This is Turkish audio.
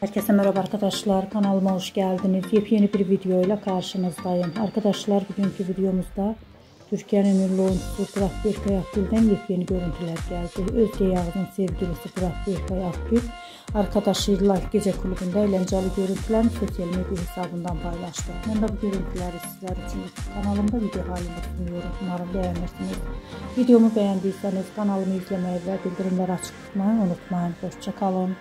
Herkese merhaba arkadaşlar, kanalıma hoş geldiniz. Yepyeni bir video ile karşınızdayım. Arkadaşlar, bugünkü videomuzda Türkiye'nin ünlü oyuncusu Burak Berkay Akgül'den yepyeni görüntüler geldi. Özge Yağız'ın sevgilisi Burak Berkay Akgül arkadaşıyla gece kulübünde eğlenceli görüntülerini sosyal medya hesabından paylaştı. Ben de bu görüntüleri sizler için kanalımda video halinde sunuyorum. Umarım beğenirsiniz. Videomu beğendiyseniz kanalımı izlemeyi ve bildirimleri açık tutmayı unutmayın. Hoşça kalın.